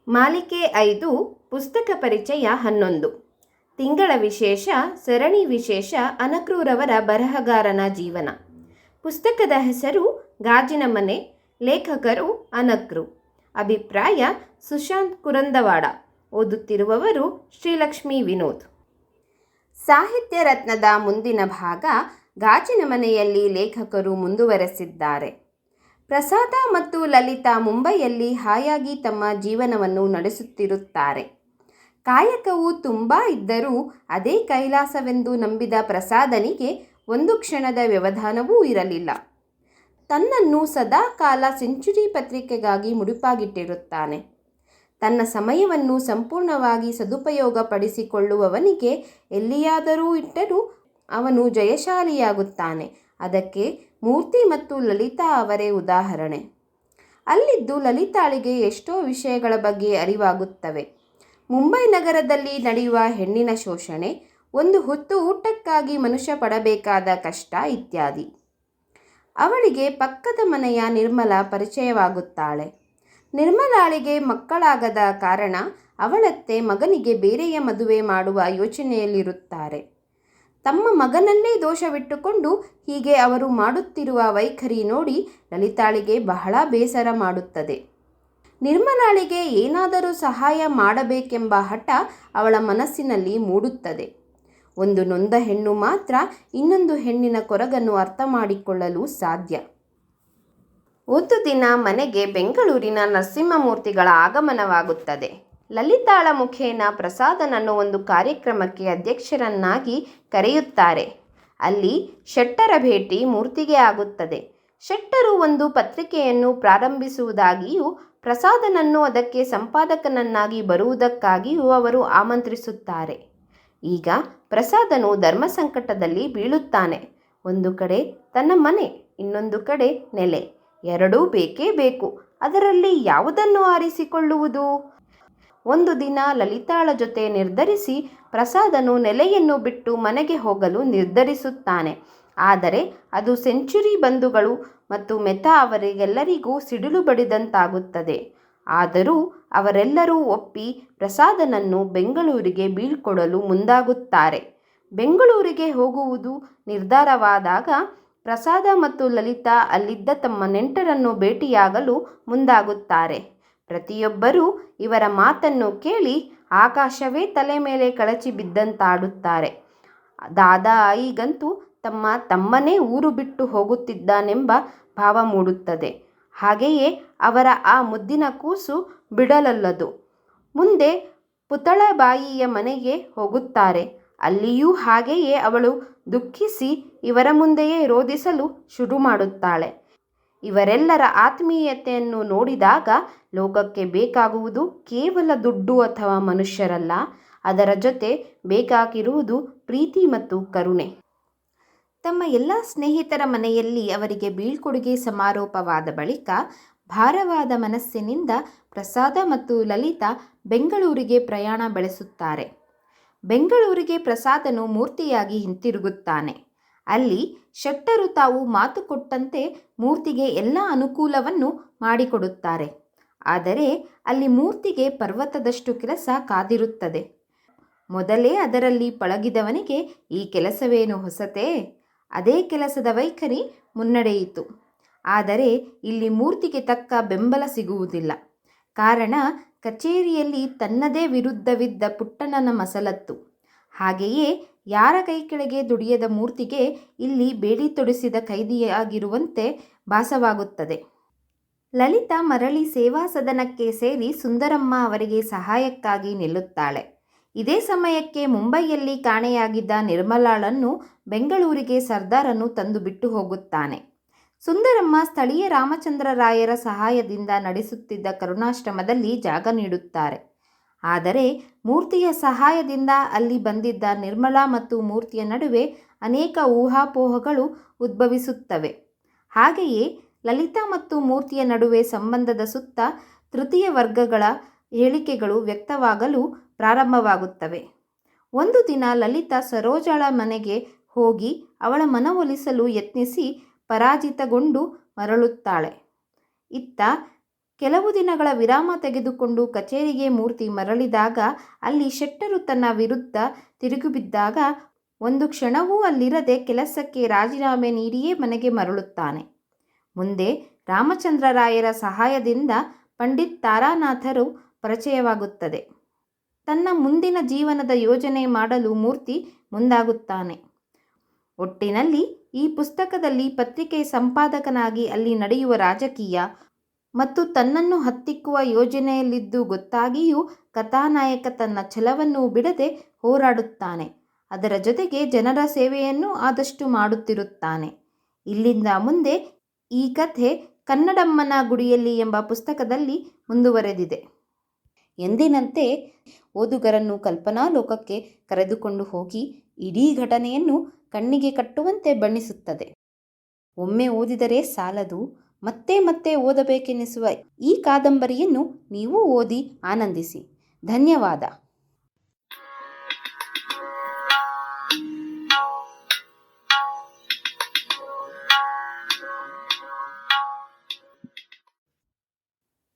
ಮಾಲಿಕೆ 5 ಪುಸ್ತಕ ಪರಿಚಯ 11 ತಿಂಗಳ ವಿಶೇಷ ಸರಣಿ ವಿಶೇಷ ಅನಕೃರವರ ಬರಹಗಾರನ ಜೀವನ. ಪುಸ್ತಕದ ಹೆಸರು ಗಾಜಿನ ಮನೆ. ಲೇಖಕರು ಅನಕೃ. ಅಭಿಪ್ರಾಯ ಸುಶಾಂತ್ ಕುರಂದವಾಡ. ಓದುತ್ತಿರುವವರು ಶ್ರೀಲಕ್ಷ್ಮಿ ವಿನೋದ್. ಸಾಹಿತ್ಯ ರತ್ನದ ಮುಂದಿನ ಭಾಗ ಗಾಜಿನ ಮನೆಯಲ್ಲಿ ಲೇಖಕರು ಮುಂದುವರೆಸಿದ್ದಾರೆ. ಪ್ರಸಾದ ಮತ್ತು ಲಲಿತಾ ಮುಂಬೈಯಲ್ಲಿ ಹಾಯಾಗಿ ತಮ್ಮ ಜೀವನವನ್ನು ನಡೆಸುತ್ತಿರುತ್ತಾರೆ. ಕಾಯಕವು ತುಂಬ ಇದ್ದರೂ ಅದೇ ಕೈಲಾಸವೆಂದು ನಂಬಿದ ಪ್ರಸಾದನಿಗೆ ಒಂದು ಕ್ಷಣದ ವ್ಯವಧಾನವೂ ಇರಲಿಲ್ಲ. ತನ್ನನ್ನು ಸದಾ ಕಾಲ ಸೆಂಚುರಿ ಪತ್ರಿಕೆಗಾಗಿ ಮುಡಿಪಾಗಿಟ್ಟಿರುತ್ತಾನೆ. ತನ್ನ ಸಮಯವನ್ನು ಸಂಪೂರ್ಣವಾಗಿ ಸದುಪಯೋಗಪಡಿಸಿಕೊಳ್ಳುವವನಿಗೆ ಎಲ್ಲಿಯಾದರೂ ಇಟ್ಟರೂ ಅವನು ಜಯಶಾಲಿಯಾಗುತ್ತಾನೆ. ಅದಕ್ಕೆ ಮೂರ್ತಿ ಮತ್ತು ಲಲಿತಾ ಅವರೇ ಉದಾಹರಣೆ. ಅಲ್ಲಿದ್ದು ಲಲಿತಾಳಿಗೆ ಎಷ್ಟೋ ವಿಷಯಗಳ ಬಗ್ಗೆ ಅರಿವಾಗುತ್ತವೆ. ಮುಂಬೈ ನಗರದಲ್ಲಿ ನಡೆಯುವ ಹೆಣ್ಣಿನ ಶೋಷಣೆ, ಒಂದು ಹೊತ್ತು ಊಟಕ್ಕಾಗಿ ಮನುಷ್ಯ ಪಡಬೇಕಾದ ಕಷ್ಟ ಇತ್ಯಾದಿ. ಅವಳಿಗೆ ಪಕ್ಕದ ಮನೆಯ ನಿರ್ಮಲಾ ಪರಿಚಯವಾಗುತ್ತಾಳೆ. ನಿರ್ಮಲಾಳಿಗೆ ಮಕ್ಕಳಾಗದ ಕಾರಣ ಅವಳತ್ತೆ ಮಗನಿಗೆ ಬೇರೆಯ ಮದುವೆ ಮಾಡುವ ಯೋಚನೆಯಲ್ಲಿರುತ್ತಾರೆ. ತಮ್ಮ ಮಗನಲ್ಲೇ ದೋಷವಿಟ್ಟುಕೊಂಡು ಹೀಗೆ ಅವರು ಮಾಡುತ್ತಿರುವ ವೈಖರಿ ನೋಡಿ ಲಲಿತಾಳಿಗೆ ಬಹಳ ಬೇಸರ ಮಾಡುತ್ತದೆ. ನಿರ್ಮಲಾಳಿಗೆ ಏನಾದರೂ ಸಹಾಯ ಮಾಡಬೇಕೆಂಬ ಹಠ ಅವಳ ಮನಸ್ಸಿನಲ್ಲಿ ಮೂಡುತ್ತದೆ. ಒಂದು ನೊಂದ ಹೆಣ್ಣು ಮಾತ್ರ ಇನ್ನೊಂದು ಹೆಣ್ಣಿನ ಕೊರಗನ್ನು ಅರ್ಥ ಮಾಡಿಕೊಳ್ಳಲು ಸಾಧ್ಯ. ಒಂದು ದಿನ ಮನೆಗೆ ಬೆಂಗಳೂರಿನ ನರಸಿಂಹಮೂರ್ತಿಗಳ ಆಗಮನವಾಗುತ್ತದೆ. ಲಲಿತಾಳ ಮುಖೇನ ಪ್ರಸಾದನನ್ನು ಒಂದು ಕಾರ್ಯಕ್ರಮಕ್ಕೆ ಅಧ್ಯಕ್ಷರನ್ನಾಗಿ ಕರೆಯುತ್ತಾರೆ. ಅಲ್ಲಿ ಶೆಟ್ಟರ ಭೇಟಿ ಮೂರ್ತಿಗೆ ಆಗುತ್ತದೆ. ಶೆಟ್ಟರು ಒಂದು ಪತ್ರಿಕೆಯನ್ನು ಪ್ರಾರಂಭಿಸುವುದಾಗಿಯೂ ಪ್ರಸಾದನನ್ನು ಅದಕ್ಕೆ ಸಂಪಾದಕನನ್ನಾಗಿ ಬರುವುದಕ್ಕಾಗಿಯೂ ಅವರು ಆಮಂತ್ರಿಸುತ್ತಾರೆ. ಈಗ ಪ್ರಸಾದನು ಧರ್ಮ ಸಂಕಟದಲ್ಲಿ ಬೀಳುತ್ತಾನೆ. ಒಂದು ಕಡೆ ತನ್ನ ಮನೆ, ಇನ್ನೊಂದು ಕಡೆ ನೆಲೆ, ಎರಡೂ ಬೇಕೇ ಬೇಕು. ಅದರಲ್ಲಿ ಯಾವುದನ್ನು ಆರಿಸಿಕೊಳ್ಳುವುದು? ಒಂದು ದಿನ ಲಲಿತಾಳ ಜೊತೆ ನಿರ್ಧರಿಸಿ ಪ್ರಸಾದನು ನೆಲೆಯನ್ನು ಬಿಟ್ಟು ಮನೆಗೆ ಹೋಗಲು ನಿರ್ಧರಿಸುತ್ತಾನೆ. ಆದರೆ ಅದು ಸೆಂಚುರಿ ಬಂಧುಗಳು ಮತ್ತು ಮೆತಾ ಅವರಿಗೆಲ್ಲರಿಗೂ ಸಿಡಿಲು ಬಡಿದಂತಾಗುತ್ತದೆ. ಆದರೂ ಅವರೆಲ್ಲರೂ ಒಪ್ಪಿ ಪ್ರಸಾದನನ್ನು ಬೆಂಗಳೂರಿಗೆ ಬೀಳ್ಕೊಡಲು ಮುಂದಾಗುತ್ತಾರೆ. ಬೆಂಗಳೂರಿಗೆ ಹೋಗುವುದು ನಿರ್ಧಾರವಾದಾಗ ಪ್ರಸಾದ ಮತ್ತು ಲಲಿತಾ ಅಲ್ಲಿದ್ದ ತಮ್ಮ ನೆಂಟರನ್ನು ಭೇಟಿಯಾಗಲು ಮುಂದಾಗುತ್ತಾರೆ. ಪ್ರತಿಯೊಬ್ಬರೂ ಇವರ ಮಾತನ್ನು ಕೇಳಿ ಆಕಾಶವೇ ತಲೆ ಮೇಲೆ ಕಳಚಿ ಬಿದ್ದಂತಾಡುತ್ತಾರೆ. ದಾದಾ ಈಗಂತೂ ತಮ್ಮನೇ ಊರು ಬಿಟ್ಟು ಹೋಗುತ್ತಿದ್ದಾನೆಂಬ ಭಾವ ಮೂಡುತ್ತದೆ. ಹಾಗೆಯೇ ಅವರ ಆ ಮುದ್ದಿನ ಕೂಸು ಬಿಡಲಲ್ಲದು. ಮುಂದೆ ಪುತಳಬಾಯಿಯ ಮನೆಗೆ ಹೋಗುತ್ತಾರೆ. ಅಲ್ಲಿಯೂ ಹಾಗೆಯೇ ಅವಳು ದುಃಖಿಸಿ ಇವರ ಮುಂದೆಯೇ ರೋಧಿಸಲು ಶುರು ಮಾಡುತ್ತಾಳೆ. ಇವರೆಲ್ಲರ ಆತ್ಮೀಯತೆಯನ್ನು ನೋಡಿದಾಗ ಲೋಕಕ್ಕೆ ಬೇಕಾಗುವುದು ಕೇವಲ ದುಡ್ಡು ಅಥವಾ ಮನುಷ್ಯರಲ್ಲ, ಅದರ ಜೊತೆ ಬೇಕಾಗಿರುವುದು ಪ್ರೀತಿ ಮತ್ತು ಕರುಣೆ. ತಮ್ಮ ಎಲ್ಲ ಸ್ನೇಹಿತರ ಮನೆಯಲ್ಲಿ ಅವರಿಗೆ ಬೀಳ್ಕೊಡುಗೆ ಸಮಾರೋಪವಾದ ಬಳಿಕ ಭಾರವಾದ ಮನಸ್ಸಿನಿಂದ ಪ್ರಸಾದ ಮತ್ತು ಲಲಿತಾ ಬೆಂಗಳೂರಿಗೆ ಪ್ರಯಾಣ ಬೆಳೆಸುತ್ತಾರೆ. ಬೆಂಗಳೂರಿಗೆ ಪ್ರಸಾದನು ಮೂರ್ತಿಯಾಗಿ ಹಿಂತಿರುಗುತ್ತಾನೆ. ಅಲ್ಲಿ ಶೆಟ್ಟರು ತಾವು ಮಾತು ಕೊಟ್ಟಂತೆ ಮೂರ್ತಿಗೆ ಎಲ್ಲ ಅನುಕೂಲವನ್ನು ಮಾಡಿಕೊಡುತ್ತಾರೆ. ಆದರೆ ಅಲ್ಲಿ ಮೂರ್ತಿಗೆ ಪರ್ವತದಷ್ಟು ಕೆಲಸ ಕಾದಿರುತ್ತದೆ. ಮೊದಲೇ ಅದರಲ್ಲಿ ಪಳಗಿದವನಿಗೆ ಈ ಕೆಲಸವೇನು ಹೊಸತೇ? ಅದೇ ಕೆಲಸದ ವೈಖರಿ ಮುನ್ನಡೆಯಿತು. ಆದರೆ ಇಲ್ಲಿ ಮೂರ್ತಿಗೆ ತಕ್ಕ ಬೆಂಬಲ ಸಿಗುವುದಿಲ್ಲ. ಕಾರಣ ಕಚೇರಿಯಲ್ಲಿ ತನ್ನದೇ ವಿರುದ್ಧವಿದ್ದ ಪುಟ್ಟಣ್ಣನ ಮಸಲತ್ತು. ಹಾಗೆಯೇ ಯಾರ ಕೈ ಕೆಳಗೆ ದುಡಿಯದ ಮೂರ್ತಿಗೆ ಇಲ್ಲಿ ಬೇಡಿ ತೊಡಿಸಿದ ಕೈದಿಯಾಗಿರುವಂತೆ ಭಾಸವಾಗುತ್ತದೆ. ಲಲಿತಾ ಮರಳಿ ಸೇವಾ ಸದನಕ್ಕೆ ಸೇರಿ ಸುಂದರಮ್ಮ ಅವರಿಗೆ ಸಹಾಯಕ್ಕಾಗಿ ನಿಲ್ಲುತ್ತಾಳೆ. ಇದೇ ಸಮಯಕ್ಕೆ ಮುಂಬೈಯಲ್ಲಿ ಕಾಣೆಯಾಗಿದ್ದ ನಿರ್ಮಲಾಳನ್ನು ಬೆಂಗಳೂರಿಗೆ ಸರ್ದಾರನು ತಂದು ಬಿಟ್ಟು ಹೋಗುತ್ತಾನೆ. ಸುಂದರಮ್ಮ ಸ್ಥಳೀಯ ರಾಮಚಂದ್ರರಾಯರ ಸಹಾಯದಿಂದ ನಡೆಸುತ್ತಿದ್ದ ಕರುಣಾಶ್ರಮದಲ್ಲಿ ಜಾಗ ನೀಡುತ್ತಾರೆ. ಆದರೆ ಮೂರ್ತಿಯ ಸಹಾಯದಿಂದ ಅಲ್ಲಿ ಬಂದಿದ್ದ ನಿರ್ಮಲಾ ಮತ್ತು ಮೂರ್ತಿಯ ನಡುವೆ ಅನೇಕ ಊಹಾಪೋಹಗಳು ಉದ್ಭವಿಸುತ್ತವೆ. ಹಾಗೆಯೇ ಲಲಿತಾ ಮತ್ತು ಮೂರ್ತಿಯ ನಡುವೆ ಸಂಬಂಧದ ಸುತ್ತ ತೃತೀಯ ವರ್ಗಗಳ ಹೇಳಿಕೆಗಳು ವ್ಯಕ್ತವಾಗಲು ಪ್ರಾರಂಭವಾಗುತ್ತವೆ. ಒಂದು ದಿನ ಲಲಿತಾ ಸರೋಜಳ ಮನೆಗೆ ಹೋಗಿ ಅವಳ ಮನವೊಲಿಸಲು ಯತ್ನಿಸಿ ಪರಾಜಿತಗೊಂಡು ಮರಳುತ್ತಾಳೆ. ಇತ್ತ ಕೆಲವು ದಿನಗಳ ವಿರಾಮ ತೆಗೆದುಕೊಂಡು ಕಚೇರಿಗೆ ಮೂರ್ತಿ ಮರಳಿದಾಗ ಅಲ್ಲಿ ಶೆಟ್ಟರು ತನ್ನ ವಿರುದ್ಧ ತಿರುಗಿಬಿದ್ದಾಗ ಒಂದು ಕ್ಷಣವೂ ಅಲ್ಲಿರದೆ ಕೆಲಸಕ್ಕೆ ರಾಜೀನಾಮೆ ನೀಡಿಯೇ ಮನೆಗೆ ಮರಳುತ್ತಾನೆ. ಮುಂದೆ ರಾಮಚಂದ್ರರಾಯರ ಸಹಾಯದಿಂದ ಪಂಡಿತ್ ತಾರಾನಾಥರು ಪರಿಚಯವಾಗುತ್ತದೆ. ತನ್ನ ಮುಂದಿನ ಜೀವನದ ಯೋಜನೆ ಮಾಡಲು ಮೂರ್ತಿ ಮುಂದಾಗುತ್ತಾನೆ. ಒಟ್ಟಿನಲ್ಲಿ ಈ ಪುಸ್ತಕದಲ್ಲಿ ಪತ್ರಿಕೆ ಸಂಪಾದಕನಾಗಿ ಅಲ್ಲಿ ನಡೆಯುವ ರಾಜಕೀಯ ಮತ್ತು ತನ್ನನ್ನು ಹತ್ತಿಕ್ಕುವ ಯೋಜನೆಯಲ್ಲಿದ್ದು ಗೊತ್ತಾಗಿಯೂ ಕಥಾನಾಯಕ ತನ್ನ ಛಲವನ್ನು ಬಿಡದೆ ಹೋರಾಡುತ್ತಾನೆ. ಅದರ ಜೊತೆಗೆ ಜನರ ಸೇವೆಯನ್ನು ಆದಷ್ಟು ಮಾಡುತ್ತಿರುತ್ತಾನೆ. ಇಲ್ಲಿಂದ ಮುಂದೆ ಈ ಕಥೆ ಕನ್ನಡಮ್ಮನ ಗುಡಿಯಲ್ಲಿ ಎಂಬ ಪುಸ್ತಕದಲ್ಲಿ ಮುಂದುವರೆದಿದೆ. ಎಂದಿನಂತೆ ಓದುಗರನ್ನು ಕಲ್ಪನಾ ಲೋಕಕ್ಕೆ ಕರೆದುಕೊಂಡು ಹೋಗಿ ಇಡೀ ಘಟನೆಯನ್ನು ಕಣ್ಣಿಗೆ ಕಟ್ಟುವಂತೆ ಬಣ್ಣಿಸುತ್ತದೆ. ಒಮ್ಮೆ ಓದಿದರೆ ಸಾಲದು, ಮತ್ತೆ ಮತ್ತೆ ಓದಬೇಕೆನಿಸುವ ಈ ಕಾದಂಬರಿಯನ್ನು ನೀವು ಓದಿ ಆನಂದಿಸಿ. ಧನ್ಯವಾದ.